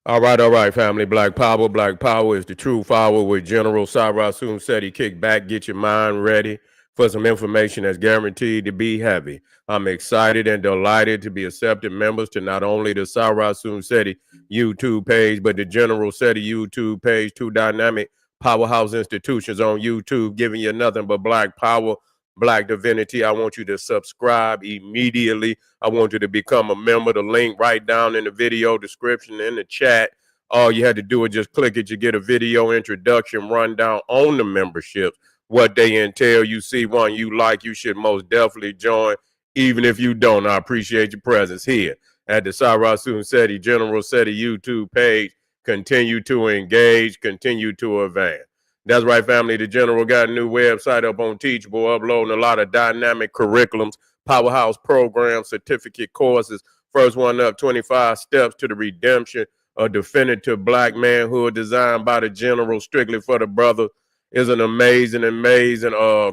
All right, family. Black Power. Black Power is the true power with General Sarasun said he kick back, get your mind ready for some information that's guaranteed to be heavy. I'm excited and delighted to be accepted members to not only the Sarasun Seti YouTube page, but the General Seti YouTube page, two dynamic powerhouse institutions on YouTube, giving you nothing but black power, black divinity. I want you to subscribe immediately. I want you to become a member. The link right down in the video description in the chat. All you had to do is just click it. You get a video introduction rundown on the memberships, what they entail. You see one you like, you should most definitely join. Even if you don't, I appreciate your presence here at the Sarasun Seti General Seti YouTube page. Continue to engage, continue to advance. That's right, family. The General got a new website up on Teachable, uploading a lot of dynamic curriculums, powerhouse programs, certificate courses. First one up, 25 Steps to the Redemption, a definitive black manhood designed by the General, strictly for the brother. Is an amazing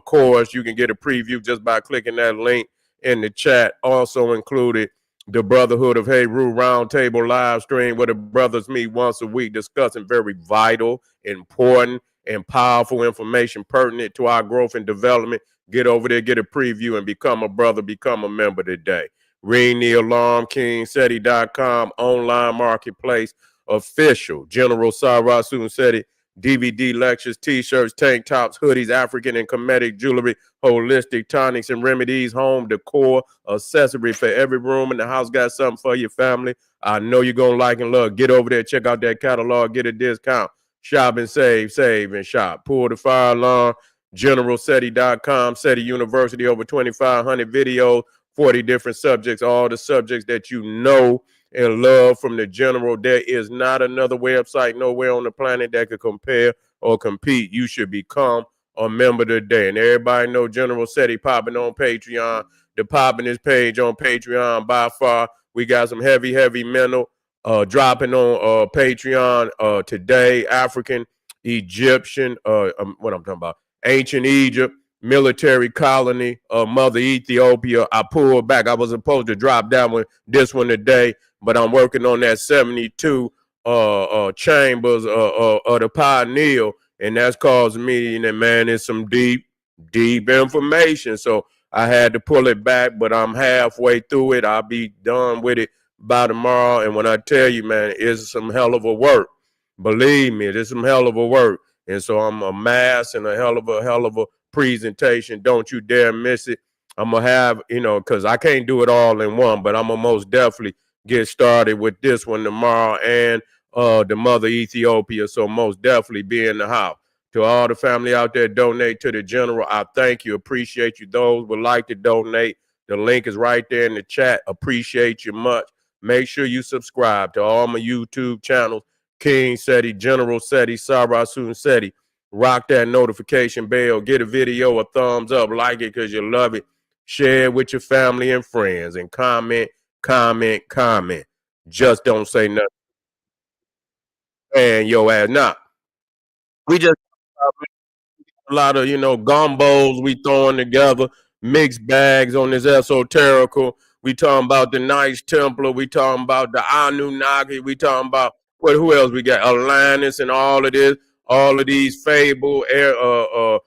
course. You can get a preview just by clicking that link in the chat. Also included the Brotherhood of Heru Roundtable live stream where the brothers meet once a week discussing very vital, important, and powerful information pertinent to our growth and development. Get over there, get a preview, and become a brother, become a member today. Ring the alarm, KingSeti.com, online marketplace, official, General Sarasun Seti, DVD lectures, t-shirts, tank tops, hoodies, African and Kemetic jewelry, holistic tonics and remedies, home decor, accessory for every room in the house. Got something for your family. I know you're going to like and love. Get over there, check out that catalog, get a discount. Shop and save and shop. Pull the fire alarm. GeneralSeti.com, Seti University, over 2,500 videos, 40 different subjects, all the subjects that you know and love from the General. There is not another website nowhere on the planet that could compare or compete. You should become a member today. And everybody know General Seti popping on Patreon. The popping his page on Patreon by far. We got some heavy mental dropping on Patreon today. African, Egyptian, what I'm talking about, ancient Egypt, military colony, Mother Ethiopia. I pulled back. I was supposed to drop this one today, but I'm working on that 72 chambers of the Pioneer, and that's causing me, man, it's some deep information. So I had to pull it back, but I'm halfway through it. I'll be done with it by tomorrow. And when I tell you, man, it's some hell of a work. Believe me, it's some hell of a work. And so I'm a mass and a hell of a presentation. Don't you dare miss it. I'm gonna have, because I can't do it all in one, but I'm gonna most definitely get started with this one tomorrow and the Mother Ethiopia. So most definitely be in the house. To all the family out there, donate to the General. I thank you, appreciate you. Those would like to donate, the link is right there in the chat. Appreciate you much. Make sure you subscribe to all my YouTube channels. King Seti, General Seti, Sarasun Seti. Rock that notification bell. Get a video a thumbs up. Like it because you love it. Share it with your family and friends. And comment. Just don't say nothing. And your ass. Now, we just a lot of, gumbos we throwing together, mixed bags on this esoterical. We talking about the nice Templar. We talking about the Annunaki. We talking about who else we got? Atlantis and all of this, all of these fable areas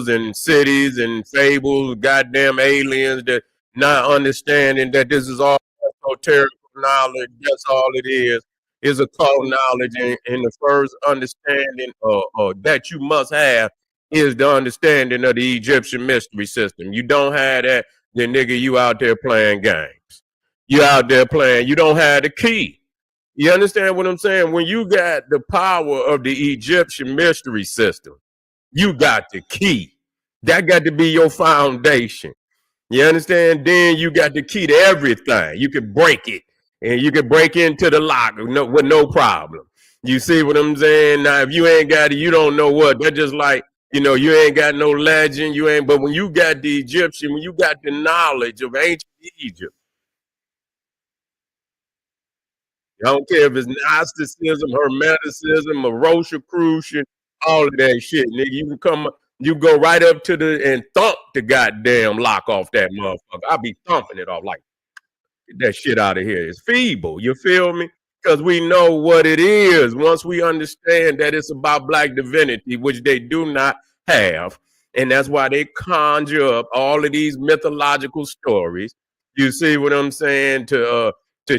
and cities and fables, goddamn aliens that not understanding that this is all esoterical knowledge. That's all it is a cult knowledge, and the first understanding that you must have is the understanding of the Egyptian mystery system. You don't have that, then nigga, you out there playing games. You out there playing. You don't have the key. You understand what I'm saying? When you got the power of the Egyptian mystery system, you got the key. That got to be your foundation. You understand? Then you got the key to everything. You can break it, and you can break into the lock with no problem. You see what I'm saying? Now, if you ain't got it, you don't know what. That's just like, you ain't got no legend. You ain't. But when you got the Egyptian, when you got the knowledge of ancient Egypt, I don't care if it's Gnosticism, Hermeticism, or Rosicrucian, all of that shit, nigga. You go right up to and thump the goddamn lock off that motherfucker. I'll be thumping it off like, get that shit out of here. It's feeble. You feel me? because we know what it is. Once we understand that it's about black divinity, which they do not have, and that's why they conjure up all of these mythological stories. You see what I'm saying? To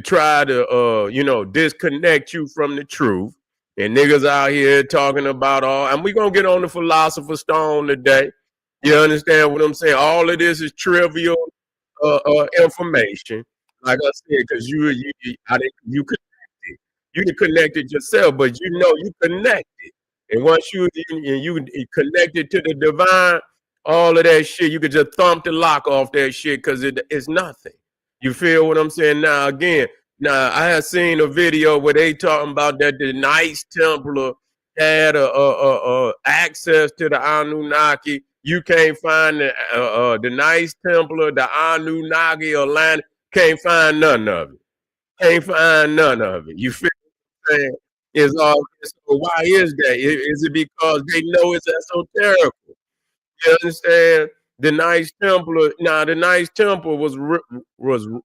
try to disconnect you from the truth. And niggas out here talking about all, and we gonna get on the philosopher's stone today. You understand what I'm saying? All of this is trivial information. Like I said, because you you can connect it yourself, but you know you connected. And once you connected to the divine, all of that shit, you could just thump the lock off that shit because it's nothing. You feel what I'm saying? Now again, now I had seen a video where they talking about that the Knights Templar had a access to the Anunnaki. You can't find the Knights Templar, the Anunnaki, Atlantis. Can't find none of it. Can't find none of it. You feel what I'm saying? Is all. So why is that? Is it because they know it's esoteric? You understand? The Knights Templar. Now the Knights Templar was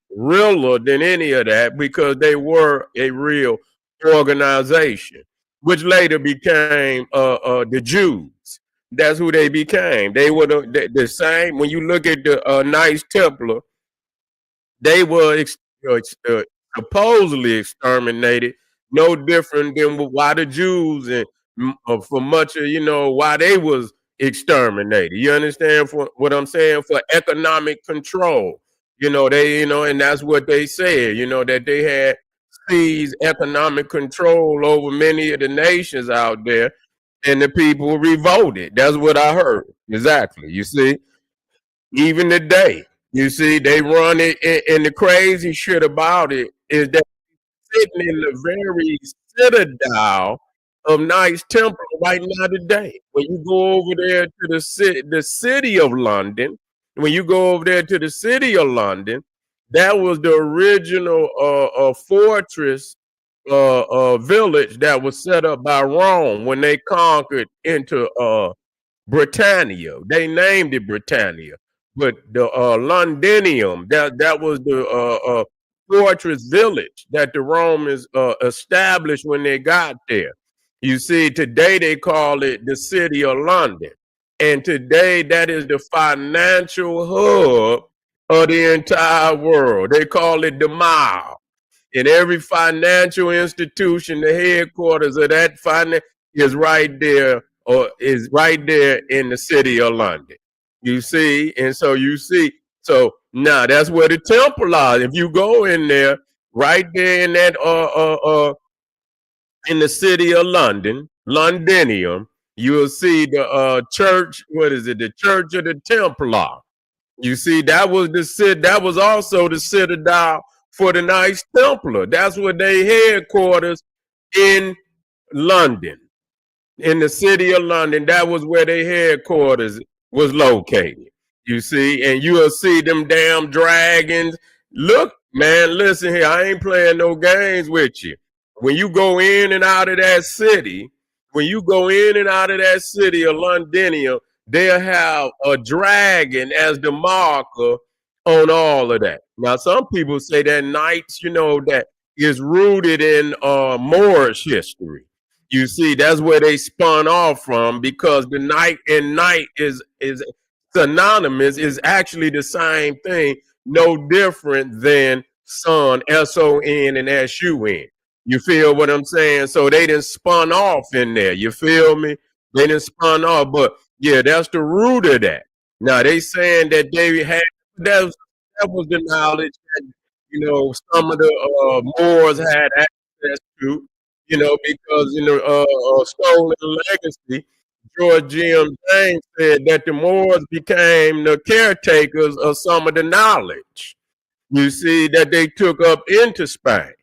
realer than any of that because they were a real organization, which later became the Jews. That's who they became. They were the same. When you look at the Knights Templar, they were supposedly exterminated, no different than why the Jews and for much of why they was exterminated. You understand for what I'm saying? For economic control. And that's what they said. That they had seized economic control over many of the nations out there, and the people revolted. That's what I heard. Exactly. You see, even today. You see, they run it, and the crazy shit about it is that sitting in the very citadel of Knights Temple right now today. When you go over there to the city of London, when you go over there to the city of London, that was the original fortress village that was set up by Rome when they conquered into Britannia. They named it Britannia, but the Londinium that was the fortress village that the Romans established when they got there. You see, today they call it the city of London, and today that is the financial hub of the entire world. They call it the Mile. In every financial institution, the headquarters of that finance is right there, or is right there in the city of London. You see, and so you see, so now that's where the temple are. If you go in there, right there in that in the city of London, Londinium, you will see the church. What is it? The Church of the Templar. You see, that was also the citadel for the Knights Templar. That's what they headquarters in London, in the city of London. That was where their headquarters was located. You see, and you'll see them damn dragons. Look, man, listen here. I ain't playing no games with you. When you go in and out of that city, when you go in and out of that city of Londinium, they'll have a dragon as the marker on all of that. Now, some people say that Knights, that is rooted in Moorish history. You see, that's where they spun off from because the knight and knight is synonymous, is actually the same thing, no different than son, S-O-N and S-U-N. You feel what I'm saying? So they didn't spun off in there. You feel me? They didn't spun off, but yeah, that's the root of that. Now they saying that they had that was the knowledge that some of the Moors had access to, because in the Stolen Legacy, George G.M. James said that the Moors became the caretakers of some of the knowledge. You see that they took up into Spain.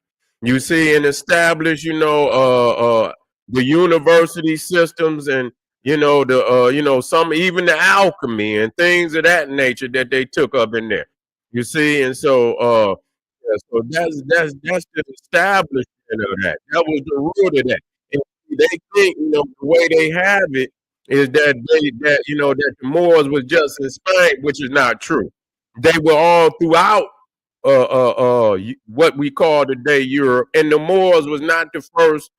You see, and established, the university systems and the some even the alchemy and things of that nature that they took up in there. You see, and so yeah, so that's the establishment of that. That was the root of that. And they think the way they have it is that the Moors was just in Spain, which is not true. They were all throughout what we call today Europe, and the Moors was not the first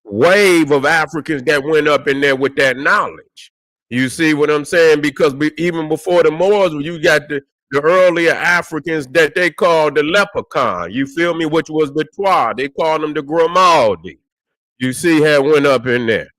wave of Africans that went up in there with that knowledge. You see what I'm saying? Because even before the Moors, you got the earlier Africans that they called the leprechaun. You feel me? Which was the Twa. They called them the Grimaldi. You see how it went up in there.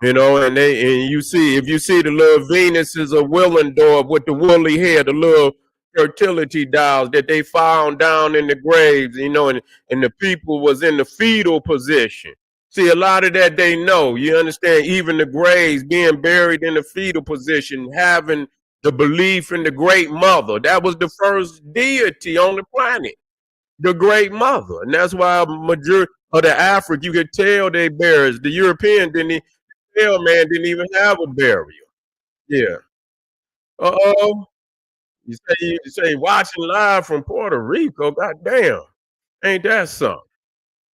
You know, and you see, if you see the little Venuses of Willendorf with the woolly hair, the little fertility dolls that they found down in the graves, you know, and the people was in the fetal position. See, a lot of that they know. You understand? Even the graves being buried in the fetal position, having the belief in the great mother. That was the first deity on the planet, the great mother. And that's why majority of the Africa, you could tell they buried. The European didn't tell, man, didn't even have a burial. Yeah. Uh-oh. You say watching live from Puerto Rico. God damn. Ain't that something?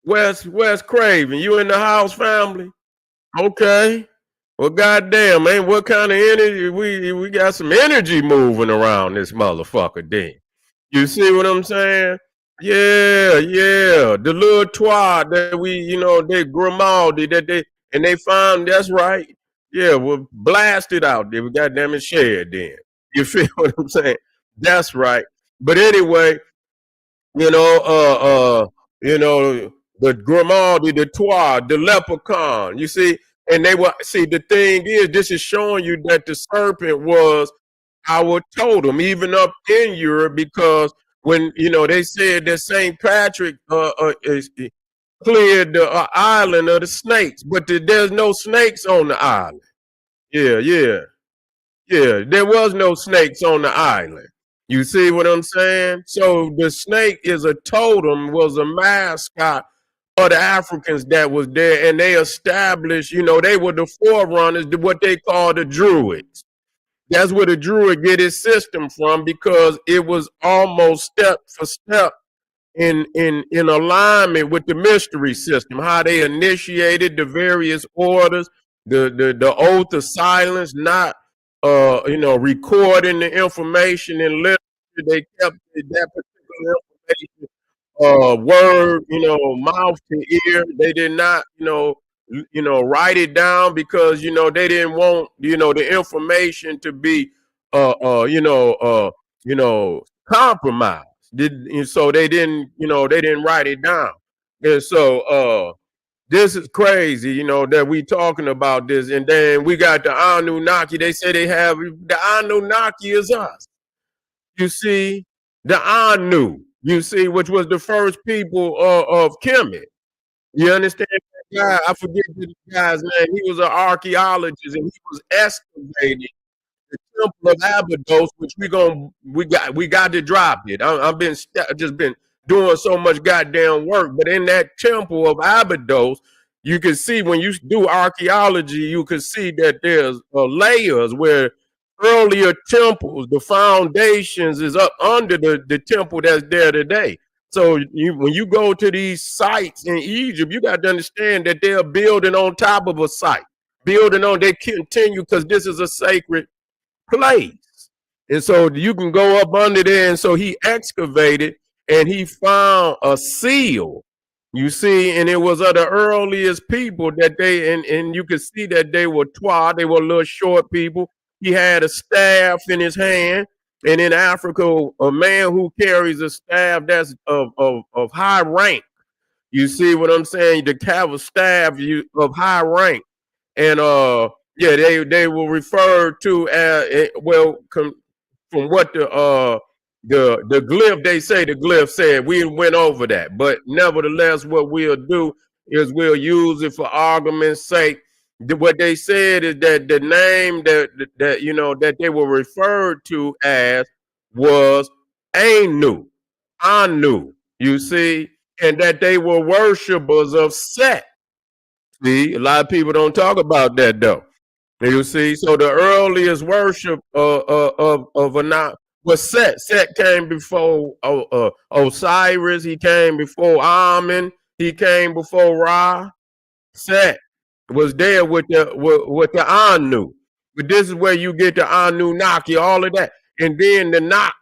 West Craven, you in the house, family? Okay. Well, goddamn, man, what kind of energy? We got some energy moving around this motherfucker. Then you see what I'm saying? Yeah, yeah. The little twat that we, you know, they Grimaldi that they found. That's right. Yeah, well, blast it out there. We goddamn it shared then. You feel what I'm saying? That's right. But anyway, you know, you know, the Grimaldi, the Twa, the leprechaun. You see, and they were see the thing is, this is showing you that the serpent was our totem, even up in Europe, because when you know they said that Saint Patrick cleared the island of the snakes, but there's no snakes on the island. Yeah, yeah. Yeah, there was no snakes on the island. You see what I'm saying? So the snake is a totem, was a mascot of the Africans that was there, and they established, you know, they were the forerunners to what they call the Druids. That's where the Druid get his system from, because it was almost step for step in alignment with the mystery system, how they initiated the various orders, the oath of silence, not you know, recording the information in literature. They kept that particular information word, you know, mouth to ear. They did not, you know, write it down, because you know they didn't want, you know, the information to be you know, compromised. So they didn't, you know, they didn't write it down. And so this is crazy, you know, that we talking about this. And then we got the Annunaki. They say they have the Annunaki is us. You see, the Anu, you see, which was the first people of Kemet. You understand that guy? I forget the guy's name. He was an archaeologist, and he was excavating the Temple of Abydos, which we got to drop it. I've been just been doing so much goddamn work, but in that Temple of Abydos, you can see, when you do archaeology, you can see that there's layers where earlier temples, the foundations is up under the temple that's there today. So when you go to these sites in Egypt, you got to understand that they're building on top of a site, building on. They continue, because this is a sacred place. And so you can go up under there. And so he excavated and he found a seal, you see, and it was of the earliest people that and you could see that they were Twa, they were little short people. He had a staff in his hand. And in Africa, a man who carries a staff that's of high rank. You see what I'm saying? To have a staff of high rank. And yeah, they were referred to as, well, from what the glyph, they say the glyph said. We went over that, but nevertheless, what we'll do is we'll use it for argument's sake. What they said is that the name that you know that they were referred to as was Anu, Anu. You see, and that they were worshippers of Set. See, a lot of people don't talk about that though. You see, so the earliest worship of Anak was Set. Set came before Osiris. He came before Amen. He came before Ra. Set was there with the Anu. But this is where you get the Annunaki, all of that, and then the Nak.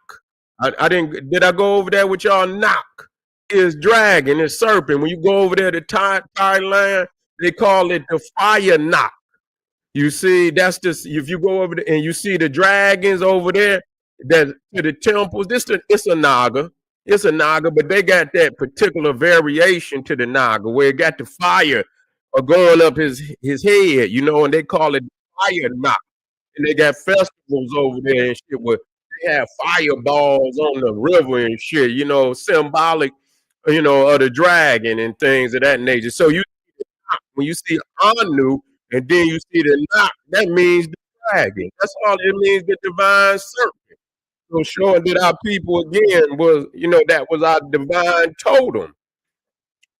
I didn't. Did I go over there with y'all? Knock is dragon and serpent. When you go over there to Thailand, they call it the fire knock. You see, that's just if you go over there and you see the dragons over there that to the temples. It's a naga. It's a naga, but they got that particular variation to the naga where it got the fire going up his head, and they call it fire knock. And they got festivals over there and shit where they have fireballs on the river and shit, symbolic, of the dragon and things of that nature. So when you see Anu and then you see the knock, that means the dragon. That's all it means, the divine serpent. So showing that our people again was, that was our divine totem,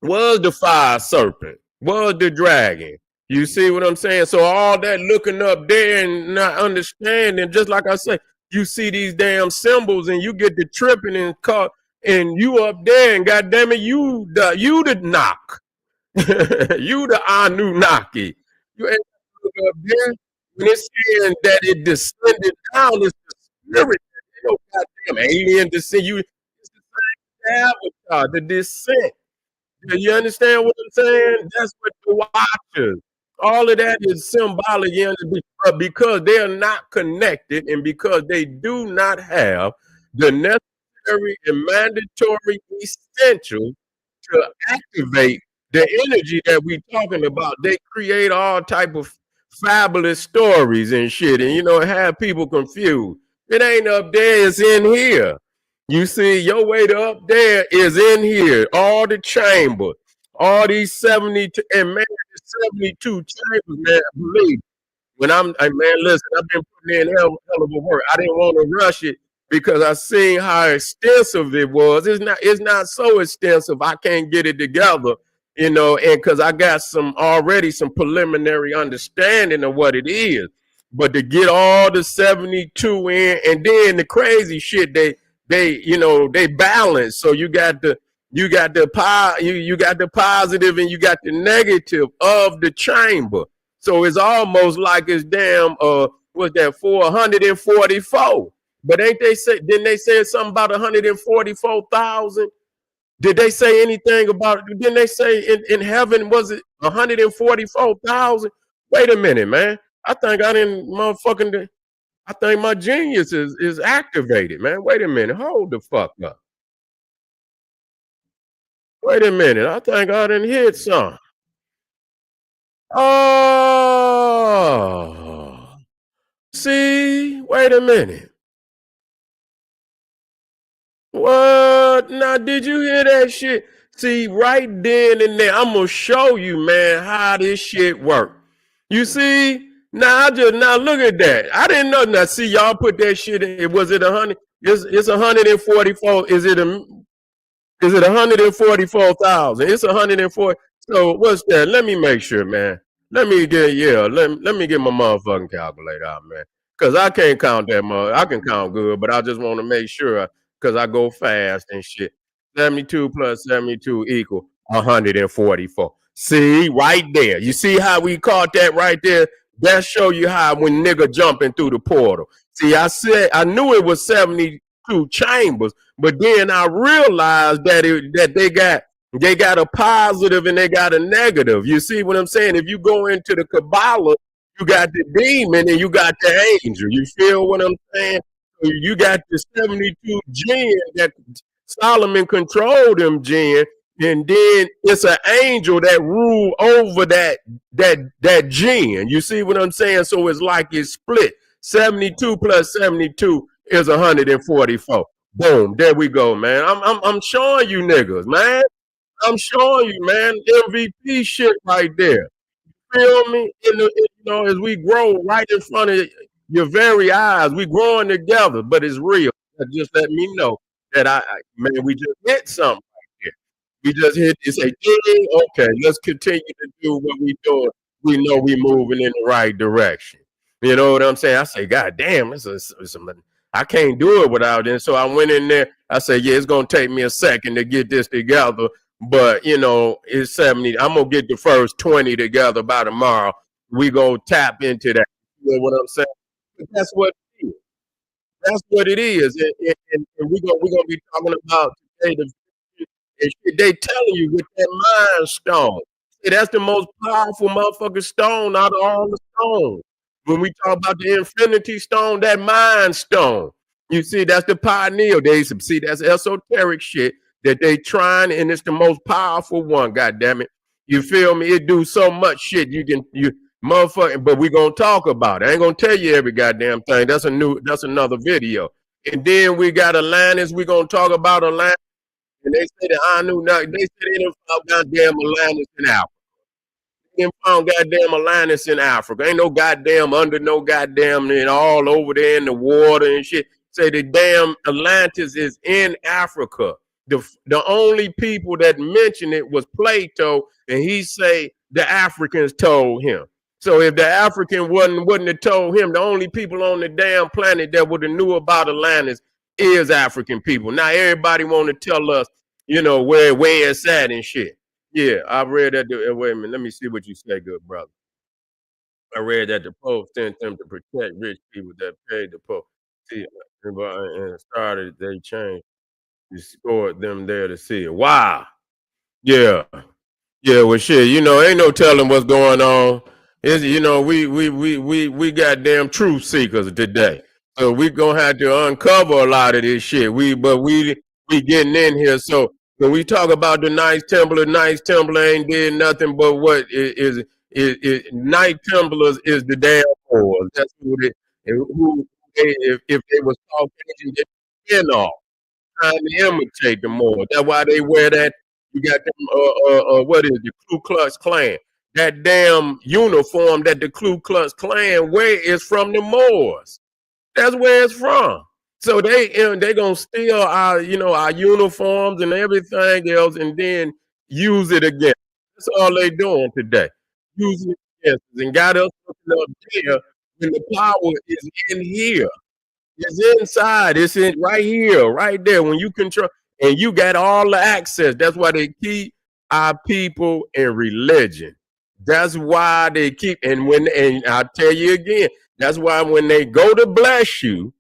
was the fire serpent, was the dragon. You see what I'm saying? So all that looking up there and not understanding, just like I say, you see these damn symbols and you get the tripping and caught, and you up there and goddamn it, you the knock. You the Annunaki. You ain't look up there when it's saying that it descended down. It's the spirit. No goddamn alien descent. It's the same avatar, the descent. You understand what I'm saying? That's what the watchers. All of that is symbolic, but because they are not connected and because they do not have the necessary and mandatory essential to activate the energy that we talking about, they create all type of fabulous stories and shit, and have people confused. It ain't up there; it's in here. You see, your way to up there is in here. All the chambers, all these 72, and man, 72 chambers, man. Believe when man, listen, I've been putting in hell of a work. I didn't want to rush it because I seen how extensive it was. It's not so extensive. I can't get it together, and because I got some preliminary understanding of what it is. But to get all the 72 in, and then the crazy shit they balance. So you got the positive and you got the negative of the chamber. So it's almost like it's damn what's that 444? But didn't they say something about 144,000? Did they say anything about it? Didn't they say in heaven was it 144,000? Wait a minute, man. I think my genius is activated, man. Wait a minute. Hold the fuck up. Wait a minute. I think I didn't hit some. Oh, see, wait a minute. What? Now, did you hear that shit? See, right then and there, I'm gonna show you, man, how this shit work. You see? Now look at that. I didn't know. Now, see, y'all put that shit in. Was it 100? It's 144. Is it 144,000? It's 140. So what's that? Let me make sure, man. Let me get my motherfucking calculator out, man. Cause I can't count that much. I can count good, but I just want to make sure because I go fast and shit. 72 plus 72 equal 144. See, right there. You see how we caught that right there? That show you how when nigga jumping through the portal. See, I knew it was 72 chambers, but then I realized that they got a positive and they got a negative. You see what I'm saying? If you go into the Kabbalah, you got the demon and you got the angel. You feel what I'm saying? So you got the 72 jinn that Solomon controlled them jinn, and then it's an angel that rule over that jinn. You see what I'm saying? So it's like it's split. 72 plus 72 is 144. Boom, there we go, man. I'm showing you niggas, man. I'm showing you, man. MVP shit right there. Feel me? As we grow right in front of your very eyes, we growing together, but it's real. Just let me know that man, we just hit something right here. We just hit this. Say, okay, let's continue to do what we doing. We know we moving in the right direction. You know what I'm saying? I say, God damn, I can't do it without it. So I went in there. I said, yeah, it's gonna take me a second to get this together. But it's 70. I'm gonna get the first 20 together by tomorrow. We gonna tap into that. You know what I'm saying? But that's what it is. That's what it is. And we're gonna be talking about today and shit, they telling you with that mind stone. See, that's the most powerful motherfucking stone out of all the stones. When we talk about the infinity stone, that mind stone. You see, that's the pioneer. They see that's esoteric shit that they trying, and it's the most powerful one. God damn it. You feel me? It do so much shit. You motherfucking, but we gonna talk about it. I ain't gonna tell you every goddamn thing. That's another video. And then we got Atlantis. We gonna talk about Atlantis. And they say that Annunaki, they say they done found goddamn Atlantis in Africa. They done found goddamn Atlantis in Africa. Ain't no goddamn under no goddamn and all over there in the water and shit. Say the damn Atlantis is in Africa. The only people that mentioned it was Plato, and he say the Africans told him. So if the African wouldn't have told him, the only people on the damn planet that would have knew about Atlantis is African people. Now everybody want to tell us, where it's at and shit. Yeah, I read that. Wait a minute, let me see what you say, good brother. I read that the Pope sent them to protect rich people that paid the Pope. See, and started they changed, escorted them there to see it. Wow. Yeah. Yeah, well, shit, ain't no telling what's going on. Is we goddamn truth seekers today, so we gonna have to uncover a lot of this shit. We getting in here. So when we talk about the Knights Templar ain't did nothing but what is Knight Templars is the damn whores. That's who if they was Caucasian, they been off trying to imitate them more. That's why they wear that. You got them, what is the Ku Klux Klan? That damn uniform that the Ku Klux Klan wear is from the Moors. That's where it's from. So they gonna steal our uniforms and everything else, and then use it again. That's all they doing today. Using it against us and got us looking up there when the power is in here. It's inside. It's in right here, right there. When you control and you got all the access. That's why they keep our people in religion. That's why they keep and I'll tell you again, that's why when they go to bless you,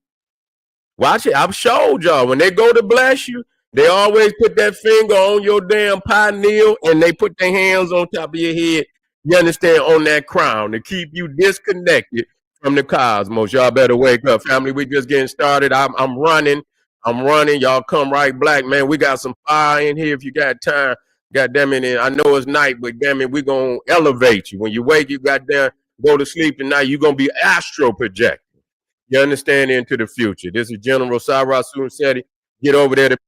watch it. I've showed y'all when they go to bless you, they always put that finger on your damn pineal and they put their hands on top of your head. You understand, on that crown to keep you disconnected from the cosmos. Y'all better wake up, family. We just getting started. I'm running. Y'all come right black, man. We got some fire in here if you got time. God damn it. I know it's night, but damn it, we gonna elevate you. When you wake, you got there, go to sleep tonight, you're gonna be astro project. You understand, into the future. This is General Cyrus Soon said it. Get over there to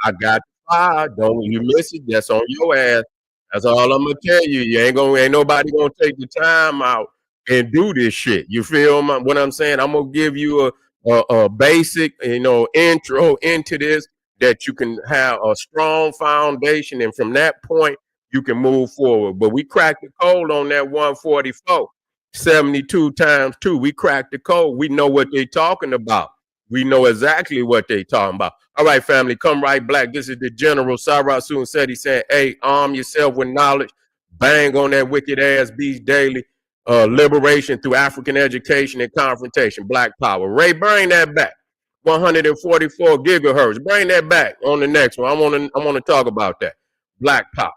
I got the fire. Don't you miss it. That's on your ass. That's all I'm gonna tell you. Ain't nobody gonna take the time out and do this shit. You feel what I'm saying? I'm gonna give you a basic, intro into this that you can have a strong foundation, and from that point you can move forward. But we cracked the code on that 144. 72 times 2. We cracked the code. We know what they talking about. We know exactly what they talking about. All right, family, come right black. This is the General Cyrus Soon said. He said, hey, arm yourself with knowledge. Bang on that wicked ass beast daily. Liberation through African education and confrontation. Black power. Ray, bring that back. 144 gigahertz. Bring that back on the next one. I want to talk about that. Black power.